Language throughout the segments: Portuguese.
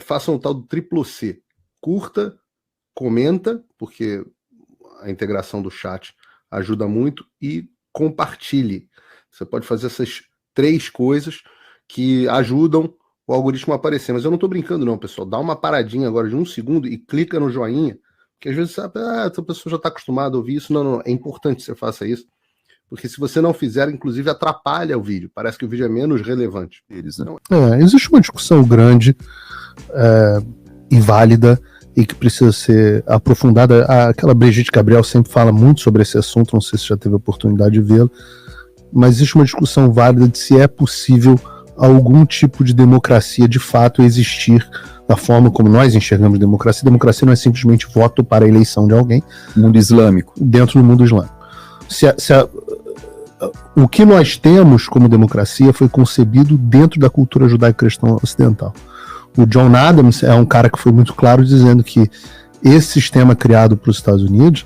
façam o tal do triplo C. Curta, comenta, porque a integração do chat ajuda muito, e compartilhe. Você pode fazer essas 3 coisas que ajudam o algoritmo a aparecer. Mas eu não estou brincando não, pessoal. Dá uma paradinha agora de 1 segundo e clica no joinha, porque às vezes sabe, essa pessoa já está acostumada a ouvir isso. Não, é importante que você faça isso, porque se você não fizer, inclusive atrapalha o vídeo. Parece que o vídeo é menos relevante. Existe uma discussão grande e válida e que precisa ser aprofundada. Aquela Brigitte Gabriel sempre fala muito sobre esse assunto, não sei se já teve a oportunidade de vê-lo, mas existe uma discussão válida de se é possível algum tipo de democracia de fato existir da forma como nós enxergamos democracia. Democracia não é simplesmente voto para a eleição de alguém. Mundo islâmico. Dentro do mundo islâmico. O que nós temos como democracia foi concebido dentro da cultura judaico-cristã ocidental. O John Adams é um cara que foi muito claro dizendo que esse sistema criado para os Estados Unidos,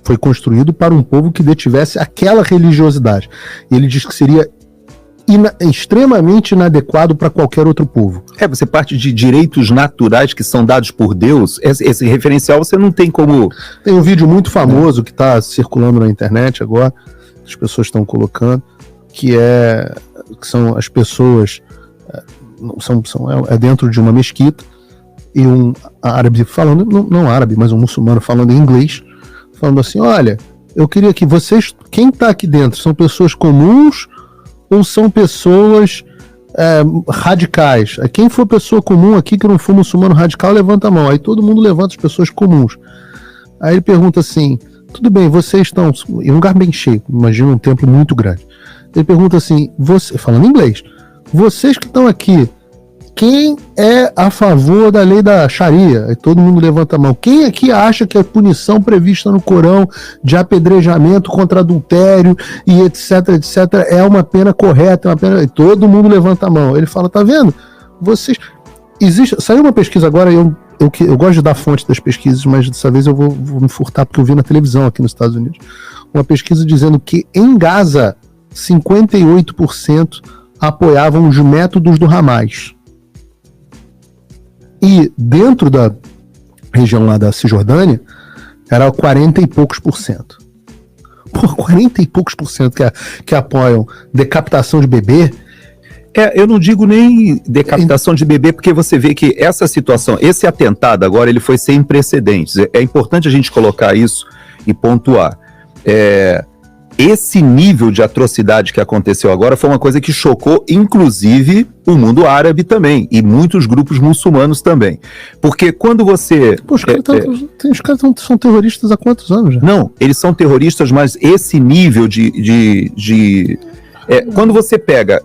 foi construído para um povo que detivesse aquela religiosidade. Ele diz que seria extremamente inadequado para qualquer outro povo. Você parte de direitos naturais que são dados por Deus. Esse referencial você não tem como... Tem um vídeo muito famoso que está circulando na internet agora, que as pessoas estão colocando, que são as pessoas... é dentro de uma mesquita, e um árabe falando, não árabe, mas um muçulmano falando em inglês, falando assim: olha, eu queria que vocês, quem está aqui dentro, são pessoas comuns ou são pessoas radicais? Quem for pessoa comum aqui que não for muçulmano radical, levanta a mão. Aí todo mundo levanta, as pessoas comuns. Aí ele pergunta assim: tudo bem, vocês estão em um lugar bem cheio, imagina um templo muito grande. Ele pergunta assim, falando em inglês: vocês que estão aqui, quem é a favor da lei da Sharia? Aí todo mundo levanta a mão. Quem aqui acha que a punição prevista no Corão de apedrejamento contra adultério e etc, é uma pena correta? E todo mundo levanta a mão. Ele fala: tá vendo? Saiu uma pesquisa agora, eu gosto de dar fonte das pesquisas, mas dessa vez eu vou me furtar porque eu vi na televisão aqui nos Estados Unidos. Uma pesquisa dizendo que em Gaza, 58% apoiavam os métodos do Hamas. E dentro da região lá da Cisjordânia, era 40 e poucos por cento. Por 40 e poucos por cento que apoiam decapitação de bebê. Eu não digo nem decapitação de bebê, porque você vê que essa situação, esse atentado agora, ele foi sem precedentes. É importante a gente colocar isso e pontuar. Esse nível de atrocidade que aconteceu agora foi uma coisa que chocou, inclusive, o mundo árabe também, e muitos grupos muçulmanos também. Porque quando você... os caras são terroristas há quantos anos já? Não, eles são terroristas, mas esse nível quando você pega...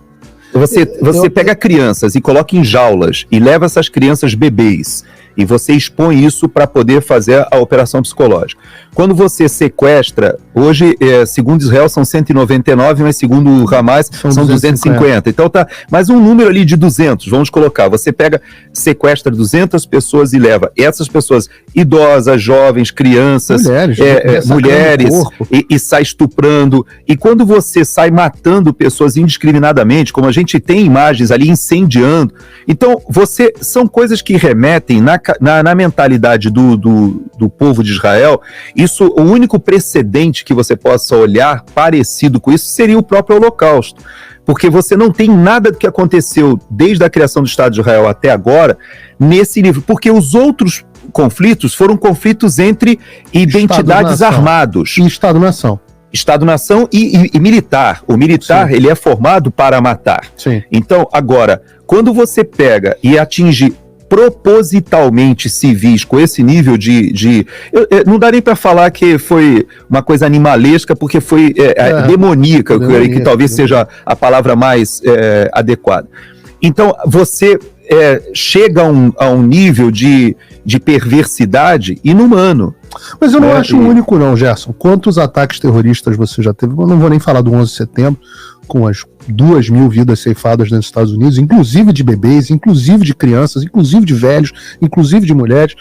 Você pega crianças e coloca em jaulas e leva essas crianças bebês e você expõe isso para poder fazer a operação psicológica. Quando você sequestra, hoje, segundo Israel, são 199, mas segundo o Hamas, são 250. Então tá, mais um número ali de 200, vamos colocar. Você sequestra 200 pessoas e leva essas pessoas, idosas, jovens, crianças, mulheres e sai estuprando. E quando você sai matando pessoas indiscriminadamente, como a gente tem imagens ali incendiando, então são coisas que remetem na mentalidade do povo de Israel. O único precedente que você possa olhar parecido com isso seria o próprio Holocausto, porque você não tem nada do que aconteceu desde a criação do Estado de Israel até agora nesse nível, porque os outros conflitos foram conflitos entre identidades armados. E Estado-nação. Estado-nação e militar. O militar, ele é formado para matar. Sim. Então, agora, quando você pega e atinge propositalmente civis com esse nível não dá nem para falar que foi uma coisa animalesca, porque foi demoníaca, que talvez seja a palavra mais adequada. Então, você chega a um nível de perversidade inumano. Mas eu não acho único não, Gerson. Quantos ataques terroristas você já teve? Eu não vou nem falar do 11 de setembro, com as 2.000 vidas ceifadas dentro dos Estados Unidos, inclusive de bebês, inclusive de crianças, inclusive de velhos, inclusive de mulheres.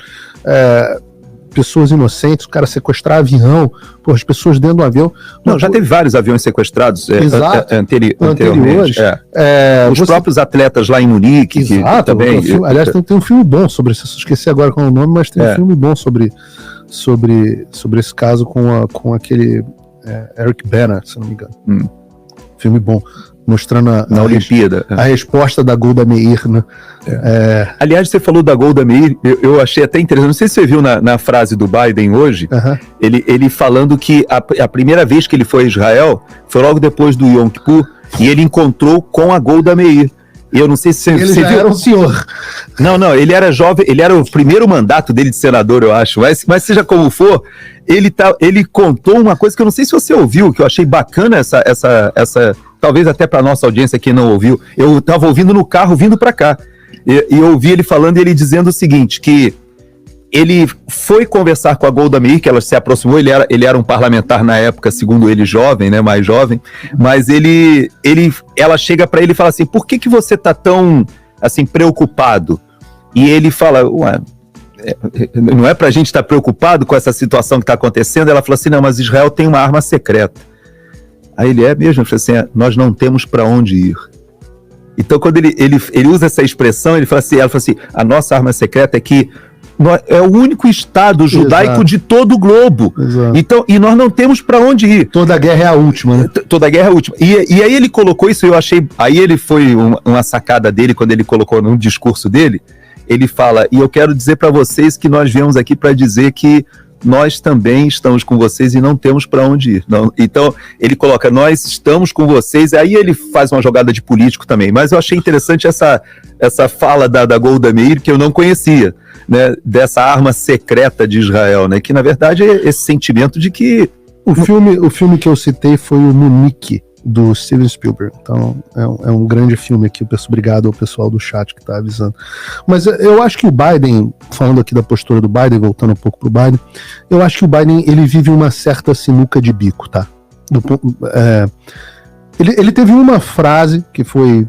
pessoas inocentes, o cara sequestrar avião, pô, as pessoas dentro do avião. Não, já teve vários aviões sequestrados anteriores. Os próprios atletas lá em Munique. Exato, que também. Aliás, tem um filme bom sobre isso, esqueci agora qual é o nome, mas tem um filme bom sobre esse caso com aquele Eric Bana, se não me engano. Filme bom, mostrando na Olimpíada a resposta da Golda Meir, né? Aliás, você falou da Golda Meir, eu achei até interessante, não sei se você viu na frase do Biden hoje, ele falando que a primeira vez que ele foi a Israel foi logo depois do Yom Kippur, e ele encontrou com a Golda Meir. Eu não sei se ele você já viu. Era um senhor. Não, ele era jovem, ele era o primeiro mandato dele de senador, eu acho, mas seja como for, ele contou uma coisa que eu não sei se você ouviu, que eu achei bacana essa talvez até para nossa audiência que não ouviu. Eu estava ouvindo no carro vindo para cá, e eu ouvi ele falando e ele dizendo o seguinte, que ele foi conversar com a Golda Meir, que ela se aproximou, ele era um parlamentar na época, segundo ele, jovem, né, mais jovem, mas ela chega para ele e fala assim, por que você tá tão, assim, preocupado? E ele fala, ué, não é pra gente estar preocupado com essa situação que está acontecendo? Ela fala assim, não, mas Israel tem uma arma secreta. Aí ele mesmo, assim, nós não temos para onde ir. Então, quando ele usa essa expressão, ela fala assim, a nossa arma secreta é que é o único estado judaico Exato. De todo o globo. Exato. Então, e nós não temos para onde ir. Toda guerra é a última, né? Toda guerra é a última. E aí ele colocou isso, eu achei. Aí ele foi uma sacada dele, quando ele colocou no discurso dele, ele fala, e eu quero dizer para vocês que nós viemos aqui para dizer que nós também estamos com vocês e não temos para onde ir. Não, então, ele coloca, nós estamos com vocês, aí ele faz uma jogada de político também. Mas eu achei interessante essa fala da Golda Meir, que eu não conhecia, né, dessa arma secreta de Israel, né, que na verdade é esse sentimento de que... O filme que eu citei foi o Munique, do Steven Spielberg. Então, é um grande filme aqui. Obrigado ao pessoal do chat que está avisando. Mas eu acho que o Biden, falando aqui da postura do Biden, voltando um pouco pro Biden, eu acho que o Biden, ele vive uma certa sinuca de bico, tá? Ele teve uma frase que foi...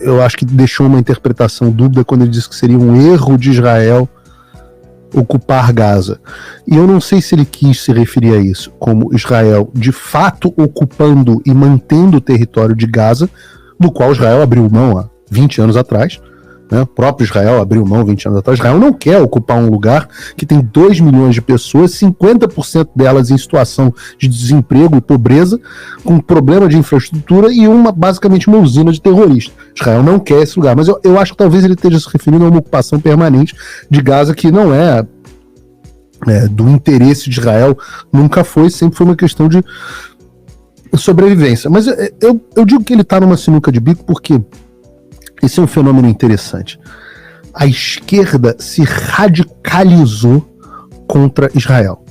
eu acho que deixou uma interpretação dúbia quando ele disse que seria um erro de Israel ocupar Gaza. E eu não sei se ele quis se referir a isso como Israel de fato ocupando e mantendo o território de Gaza, do qual Israel abriu mão há 20 anos atrás, né? O próprio Israel abriu mão 20 anos atrás. Israel não quer ocupar um lugar que tem 2 milhões de pessoas, 50% delas em situação de desemprego e pobreza, com problema de infraestrutura e basicamente uma usina de terroristas. Israel não quer esse lugar, mas eu acho que talvez ele esteja se referindo a uma ocupação permanente de Gaza que não é do interesse de Israel, nunca foi, sempre foi uma questão de sobrevivência. Mas eu digo que ele está numa sinuca de bico porque esse é um fenômeno interessante. A esquerda se radicalizou contra Israel.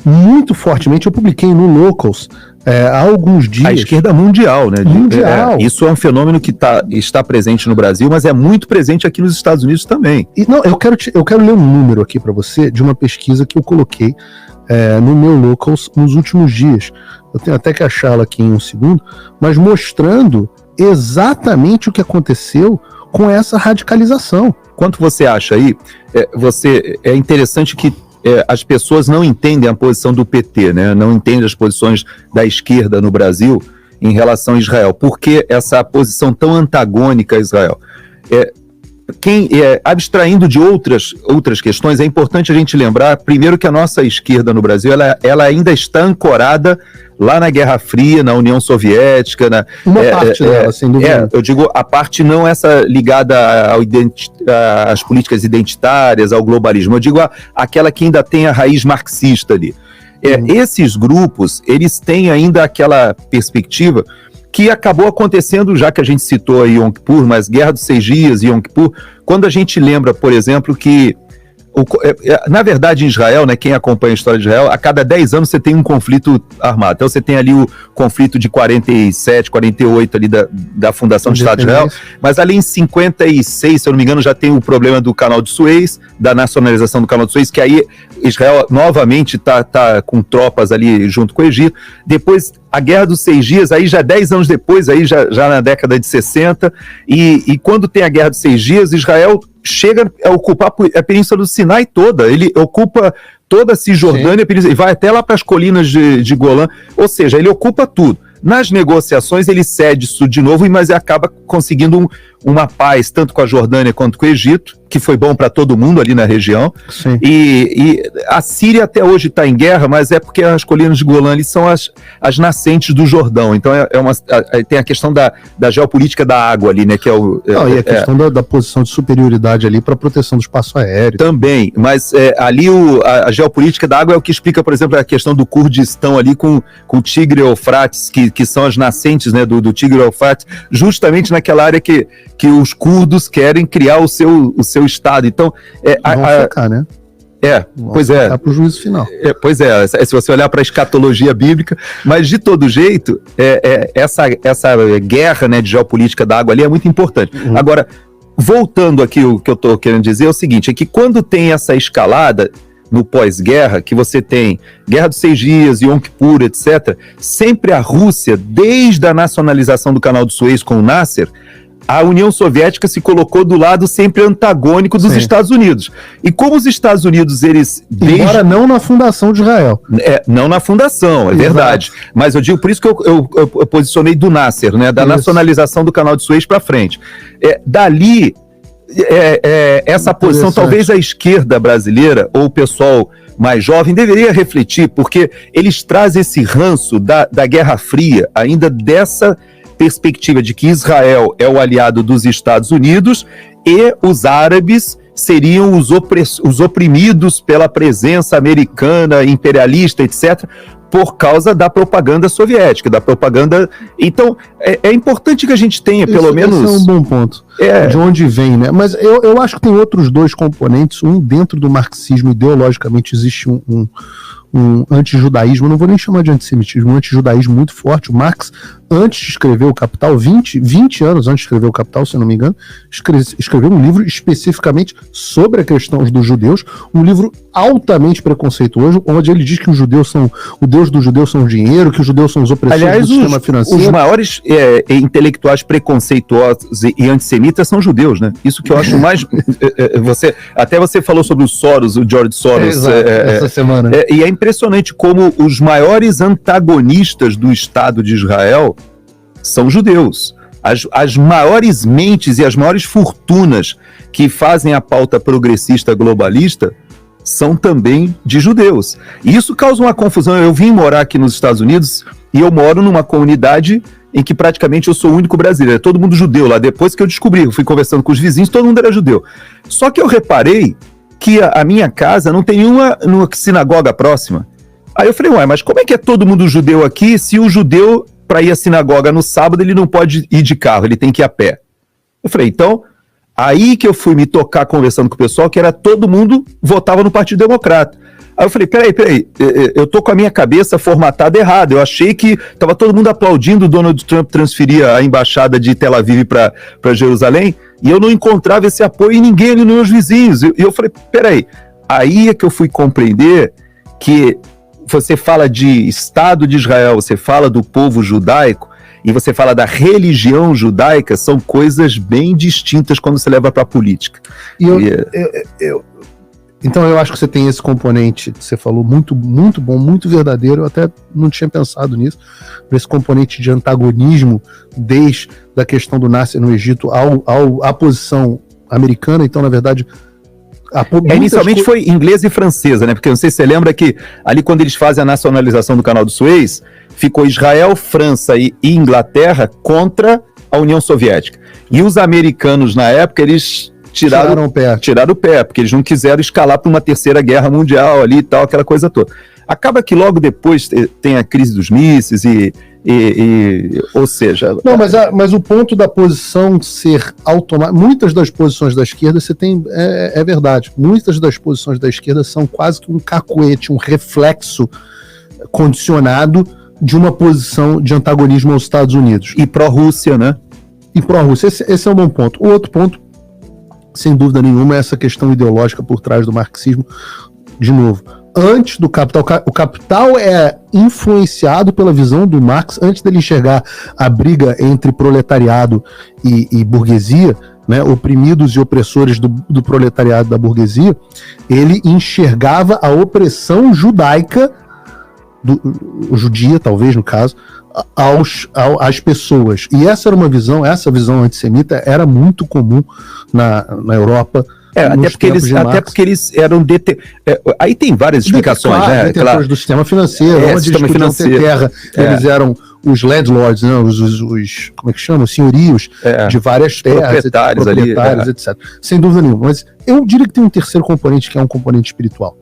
Muito fortemente, eu publiquei no Locals há alguns dias. A esquerda mundial, né? Mundial. Isso é um fenômeno que está presente no Brasil, mas é muito presente aqui nos Estados Unidos também. Eu quero ler um número aqui para você de uma pesquisa que eu coloquei no meu Locals nos últimos dias. Eu tenho até que achá-la aqui em um segundo, mas mostrando exatamente o que aconteceu com essa radicalização. Quanto você acha aí? É interessante que as pessoas não entendem a posição do PT, né? Não entendem as posições da esquerda no Brasil em relação a Israel. Por que essa posição tão antagônica a Israel? Abstraindo de outras questões, é importante a gente lembrar, primeiro, que a nossa esquerda no Brasil ela ainda está ancorada lá na Guerra Fria, na União Soviética. Uma parte dela, sem dúvida. Eu digo a parte não essa ligada às políticas identitárias, ao globalismo. Eu digo aquela que ainda tem a raiz marxista ali. Esses grupos, eles têm ainda aquela perspectiva que acabou acontecendo, já que a gente citou aí Yom Kippur, mas Guerra dos 6 Dias e Yom Kippur, quando a gente lembra, por exemplo, que na verdade, em Israel, né, quem acompanha a história de Israel, a cada 10 anos você tem um conflito armado. Então você tem ali o conflito de 47, 48 ali da fundação do Estado de Israel, mas ali em 56, se eu não me engano, já tem o problema do Canal de Suez, da nacionalização do Canal de Suez, que aí Israel novamente está com tropas ali junto com o Egito. Depois a Guerra dos 6 Dias, aí já 10 anos depois, aí já na década de 60, e quando tem a Guerra dos 6 Dias, Israel chega a ocupar a Península do Sinai toda, ele ocupa toda a Cisjordânia, e vai até lá para as colinas de Golã, ou seja, ele ocupa tudo. Nas negociações ele cede isso de novo, mas acaba conseguindo uma paz, tanto com a Jordânia quanto com o Egito, que foi bom para todo mundo ali na região. Sim. E a Síria até hoje está em guerra, mas é porque as colinas de Golã ali são as nascentes do Jordão. Então tem a questão da geopolítica da água ali, né? Que é e a questão da posição de superioridade ali para proteção do espaço aéreo. Também, mas ali a geopolítica da água é o que explica, por exemplo, a questão do Kurdistão ali com o Tigre e Eufrates, que são as nascentes, né, do Tigre e Eufrates, justamente naquela área que os curdos querem criar o seu estado. Então, vão focar, né? Pois é. Para o juízo final. Pois é, se você olhar para a escatologia bíblica, mas de todo jeito, essa guerra, né, de geopolítica da água ali é muito importante. Agora, voltando aqui, o que eu estou querendo dizer é o seguinte, é que quando tem essa escalada no pós-guerra, que você tem Guerra dos 6 Dias, Yom Kippur, etc., sempre a Rússia, desde a nacionalização do Canal do Suez com o Nasser, a União Soviética se colocou do lado sempre antagônico dos Estados Unidos. E como os Estados Unidos, eles... Embora não na fundação de Israel. Não na fundação, é verdade. Mas eu digo, por isso que eu posicionei do Nasser, né, da nacionalização do Canal de Suez para frente. Dali, essa posição, talvez a esquerda brasileira, ou o pessoal mais jovem, deveria refletir, porque eles trazem esse ranço da Guerra Fria, ainda dessa perspectiva de que Israel é o aliado dos Estados Unidos e os árabes seriam os oprimidos pela presença americana, imperialista, etc., por causa da propaganda soviética, da propaganda... Então, é importante que a gente tenha, pelo menos... Esse é um bom ponto, de onde vem, né? Mas eu acho que tem outros dois componentes, um dentro do marxismo, ideologicamente existe um antijudaísmo, eu não vou nem chamar de antissemitismo, um antijudaísmo muito forte. O Marx, antes de escrever o Capital, 20 anos antes de escrever o Capital, se eu não me engano, escreveu um livro especificamente sobre a questão dos judeus, um livro altamente preconceituoso, onde ele diz que os judeus são, o Deus dos judeus são o dinheiro, que os judeus são os opressores do sistema financeiro. Os maiores intelectuais preconceituosos e antissemitas são judeus, né? Isso que eu acho mais... você falou sobre o Soros, o George Soros. Essa semana. E é impressionante como os maiores antagonistas do Estado de Israel são judeus. As maiores mentes e as maiores fortunas que fazem a pauta progressista globalista são também de judeus. E isso causa uma confusão. Eu vim morar aqui nos Estados Unidos e eu moro numa comunidade em que praticamente eu sou o único brasileiro. É todo mundo judeu lá. Depois que eu descobri, eu fui conversando com os vizinhos, todo mundo era judeu. Só que eu reparei que a minha casa não tem nenhuma sinagoga próxima. Aí eu falei, mas como é que é todo mundo judeu aqui se o judeu, para ir à sinagoga no sábado, ele não pode ir de carro, ele tem que ir a pé? Eu falei, então, aí que eu fui me tocar conversando com o pessoal, que era todo mundo votava no Partido Democrata. Aí eu falei, peraí, eu tô com a minha cabeça formatada errada, eu achei que tava todo mundo aplaudindo o Donald Trump transferir a embaixada de Tel Aviv para Jerusalém, e eu não encontrava esse apoio em ninguém ali nos meus vizinhos. E eu falei, peraí, aí é que eu fui compreender que você fala de Estado de Israel, você fala do povo judaico, e você fala da religião judaica, são coisas bem distintas quando você leva para a política. Então eu acho que você tem esse componente que você falou muito, muito bom, muito verdadeiro. Eu até não tinha pensado nisso, esse componente de antagonismo desde a questão do Nasser no Egito à posição americana. Então, na verdade, inicialmente foi inglesa e francesa, né? Porque não sei se você lembra que ali quando eles fazem a nacionalização do Canal do Suez, ficou Israel, França e Inglaterra contra a União Soviética. E os americanos na época, eles tiraram o pé, porque eles não quiseram escalar para uma terceira guerra mundial ali e tal, aquela coisa toda. Acaba que logo depois tem a crise dos mísseis ou seja... Não, mas o ponto da posição ser automática... Muitas das posições da esquerda, você tem... É verdade. Muitas das posições da esquerda são quase que um cacuete, um reflexo condicionado de uma posição de antagonismo aos Estados Unidos. E pró-Rússia, né? E pró-Rússia. Esse é um bom ponto. O outro ponto, sem dúvida nenhuma, é essa questão ideológica por trás do marxismo. De novo, antes do Capital. O Capital é influenciado pela visão do Marx, antes dele enxergar a briga entre proletariado e burguesia, né, oprimidos e opressores do proletariado da burguesia. Ele enxergava a opressão judaica, judia talvez no caso, às pessoas. E essa visão antissemita era muito comum na Europa. Até porque eles eram aí tem várias explicações, né? Detentores do sistema financeiro, onde eles podiam ter terra, eles eram os landlords, né? Os como é que chama? Os senhorios de várias terras, proprietários, etc. Sem dúvida nenhuma. Mas eu diria que tem um terceiro componente, que é um componente espiritual.